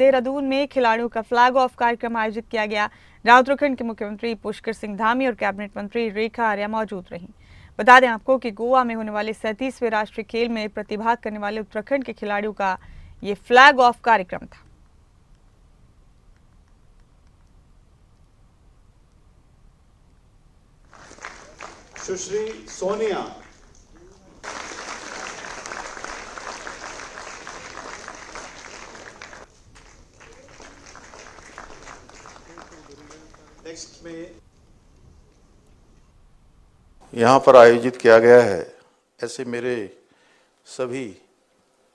देहरादून में खिलाड़ियों का फ्लैग ऑफ कार्यक्रम आयोजित किया गया। उत्तराखंड के मुख्यमंत्री पुष्कर सिंह धामी और कैबिनेट मंत्री रेखा आर्या मौजूद रहीं। बता दें आपको कि गोवा में होने वाले 37वें राष्ट्रीय खेल में प्रतिभाग करने वाले उत्तराखंड के खिलाड़ियों का ये फ्लैग ऑफ कार्यक्रम था। सुश्री सोनिया, नेक्स्ट में यहाँ पर आयोजित किया गया है। ऐसे मेरे सभी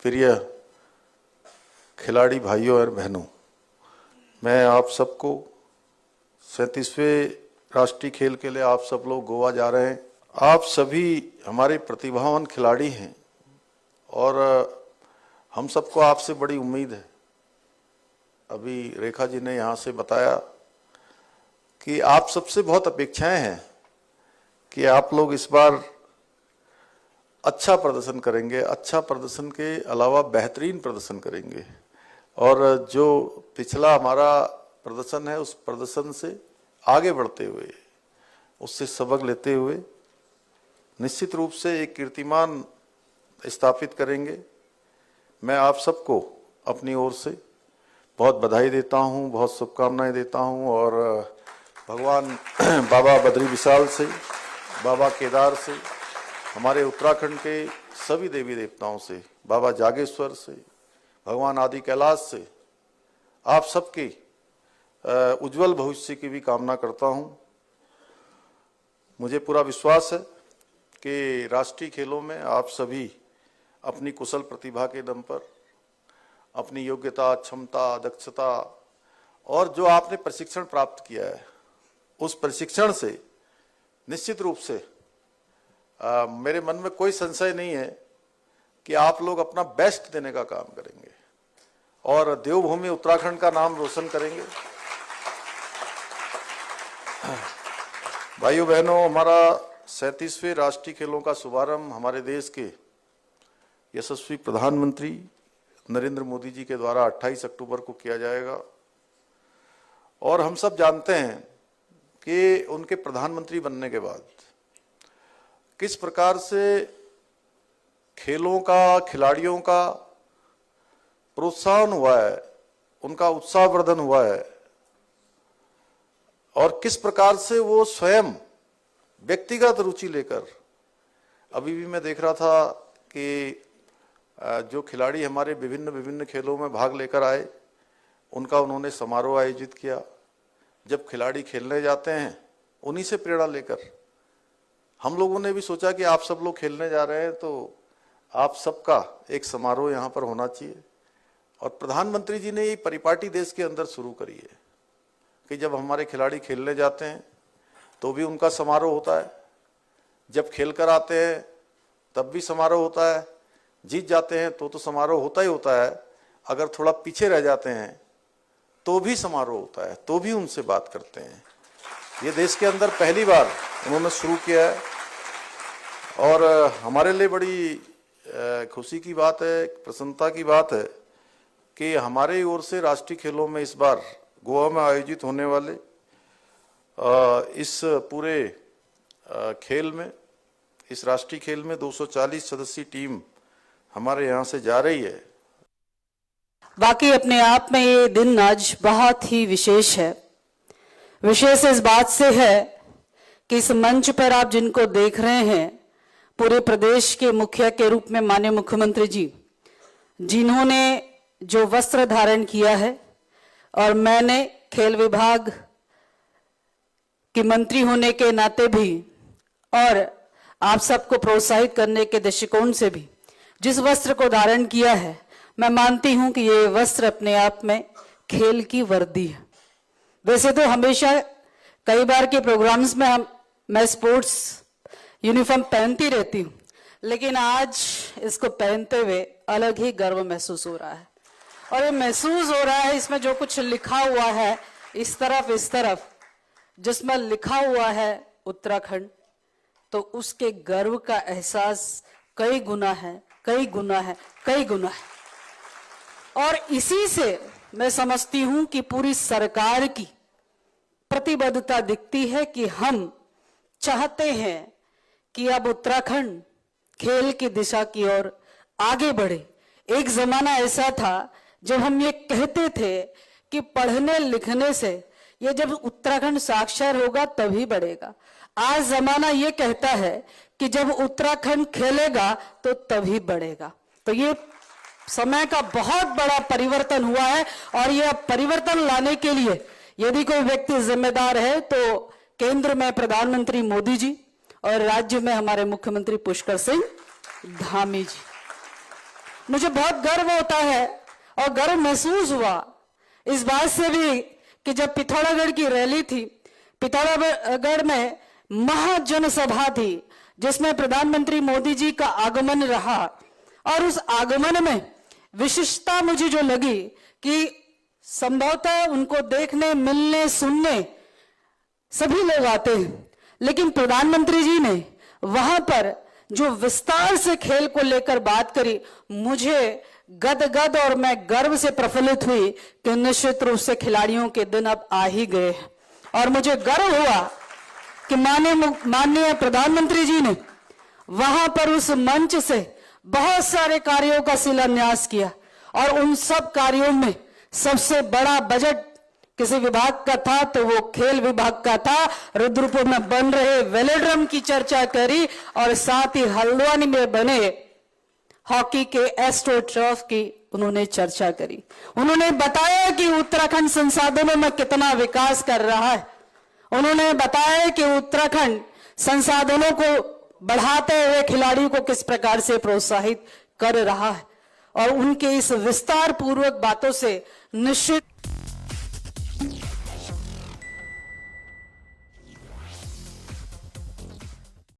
प्रिय खिलाड़ी भाइयों और बहनों, मैं आप सबको 37वें राष्ट्रीय खेल के लिए आप सब लोग गोवा जा रहे हैं। आप सभी हमारे प्रतिभावान खिलाड़ी हैं और हम सबको आपसे बड़ी उम्मीद है। अभी रेखा जी ने यहाँ से बताया कि आप सबसे बहुत अपेक्षाएं हैं कि आप लोग इस बार अच्छा प्रदर्शन करेंगे, अच्छा प्रदर्शन के अलावा बेहतरीन प्रदर्शन करेंगे और जो पिछला हमारा प्रदर्शन है उस प्रदर्शन से आगे बढ़ते हुए, उससे सबक लेते हुए निश्चित रूप से एक कीर्तिमान स्थापित करेंगे। मैं आप सबको अपनी ओर से बहुत बधाई देता हूं, बहुत शुभकामनाएं देता हूं और भगवान बाबा बद्री विशाल से, बाबा केदार से, हमारे उत्तराखंड के सभी देवी देवताओं से, बाबा जागेश्वर से, भगवान आदि कैलाश से आप सबके उज्जवल भविष्य की भी कामना करता हूं। मुझे पूरा विश्वास है कि राष्ट्रीय खेलों में आप सभी अपनी कुशल प्रतिभा के दम पर, अपनी योग्यता, क्षमता, दक्षता और जो आपने प्रशिक्षण प्राप्त किया है, उस प्रशिक्षण से निश्चित रूप से मेरे मन में कोई संशय नहीं है कि आप लोग अपना बेस्ट देने का काम करेंगे और देवभूमि उत्तराखंड का नाम रोशन करेंगे। भाइयों बहनों, हमारा 37वें राष्ट्रीय खेलों का शुभारंभ हमारे देश के यशस्वी प्रधानमंत्री नरेंद्र मोदी जी के द्वारा 28 अक्टूबर को किया जाएगा और हम सब जानते हैं कि उनके प्रधानमंत्री बनने के बाद किस प्रकार से खेलों का, खिलाड़ियों का प्रोत्साहन हुआ है, उनका उत्साहवर्धन हुआ है और किस प्रकार से वो स्वयं व्यक्तिगत रुचि लेकर, अभी भी मैं देख रहा था कि जो खिलाड़ी हमारे विभिन्न खेलों में भाग लेकर आए, उनका उन्होंने समारोह आयोजित किया। जब खिलाड़ी खेलने जाते हैं, उन्हीं से प्रेरणा लेकर हम लोगों ने भी सोचा कि आप सब लोग खेलने जा रहे हैं तो आप सबका एक समारोह यहाँ पर होना चाहिए और प्रधानमंत्री जी ने ये परिपाटी देश के अंदर शुरू करी है कि जब हमारे खिलाड़ी खेलने जाते हैं तो भी उनका समारोह होता है, जब खेल कर आते हैं तब भी समारोह होता है, जीत जाते हैं तो समारोह होता ही होता है, अगर थोड़ा पीछे रह जाते हैं तो भी समारोह होता है, तो भी उनसे बात करते हैं। ये देश के अंदर पहली बार उन्होंने शुरू किया है और हमारे लिए बड़ी खुशी की बात है, प्रसन्नता की बात है कि हमारे ओर से राष्ट्रीय खेलों में इस बार गोवा में आयोजित होने वाले इस पूरे खेल में, इस राष्ट्रीय खेल में 240 सदस्यीय टीम हमारे यहाँ से जा रही है। बाकी अपने आप में ये दिन आज बहुत ही विशेष है। विशेष इस बात से है कि इस मंच पर आप जिनको देख रहे हैं, पूरे प्रदेश के मुखिया के रूप में माननीय मुख्यमंत्री जी, जिन्होंने जो वस्त्र धारण किया है और मैंने खेल विभाग के मंत्री होने के नाते भी और आप सबको प्रोत्साहित करने के दृष्टिकोण से भी जिस वस्त्र को धारण किया है, मैं मानती हूं कि ये वस्त्र अपने आप में खेल की वर्दी है। वैसे तो हमेशा कई बार के प्रोग्राम्स में मैं स्पोर्ट्स यूनिफॉर्म पहनती रहती हूँ, लेकिन आज इसको पहनते हुए अलग ही गर्व महसूस हो रहा है और ये महसूस हो रहा है इसमें जो कुछ लिखा हुआ है इस तरफ जिसमें लिखा हुआ है उत्तराखंड, तो उसके गर्व का एहसास कई गुना है और इसी से मैं समझती हूं कि पूरी सरकार की प्रतिबद्धता दिखती है कि हम चाहते हैं कि अब उत्तराखंड खेल की दिशा की ओर आगे बढ़े। एक जमाना ऐसा था जब हम ये कहते थे कि पढ़ने लिखने से ये जब उत्तराखंड साक्षर होगा तभी बढ़ेगा। आज जमाना ये कहता है कि जब उत्तराखंड खेलेगा तो तभी बढ़ेगा। तो ये समय का बहुत बड़ा परिवर्तन हुआ है और यह परिवर्तन लाने के लिए यदि कोई व्यक्ति जिम्मेदार है तो केंद्र में प्रधानमंत्री मोदी जी और राज्य में हमारे मुख्यमंत्री पुष्कर सिंह धामी जी। मुझे बहुत गर्व होता है और गर्व महसूस हुआ इस बात से भी कि जब पिथौरागढ़ की रैली थी, पिथौरागढ़ में महाजनसभा थी जिसमें प्रधानमंत्री मोदी जी का आगमन रहा और उस आगमन में विशिष्टता मुझे जो लगी कि संभवतः उनको देखने, मिलने, सुनने सभी लोग आते हैं, लेकिन प्रधानमंत्री जी ने वहां पर जो विस्तार से खेल को लेकर बात करी, मुझे गदगद और मैं गर्व से प्रफुल्लित हुई कि निश्चित रूप से खिलाड़ियों के दिन अब आ ही गए हैं। और मुझे गर्व हुआ कि माननीय प्रधानमंत्री जी ने वहां पर उस मंच से बहुत सारे कार्यों का शिलान्यास किया और उन सब कार्यों में सबसे बड़ा बजट किसी विभाग का था तो वो खेल विभाग का था। रुद्रपुर में बन रहे वेलोड्रम की चर्चा करी और साथ ही हल्द्वानी में बने हॉकी के एस्ट्रो टर्फ की उन्होंने चर्चा करी। उन्होंने बताया कि उत्तराखंड संसाधनों में कितना विकास कर रहा है। उन्होंने बताया कि उत्तराखंड संसाधनों को बढ़ाते हुए खिलाड़ियों को किस प्रकार से प्रोत्साहित कर रहा है और उनके इस विस्तार पूर्वक बातों से निश्चित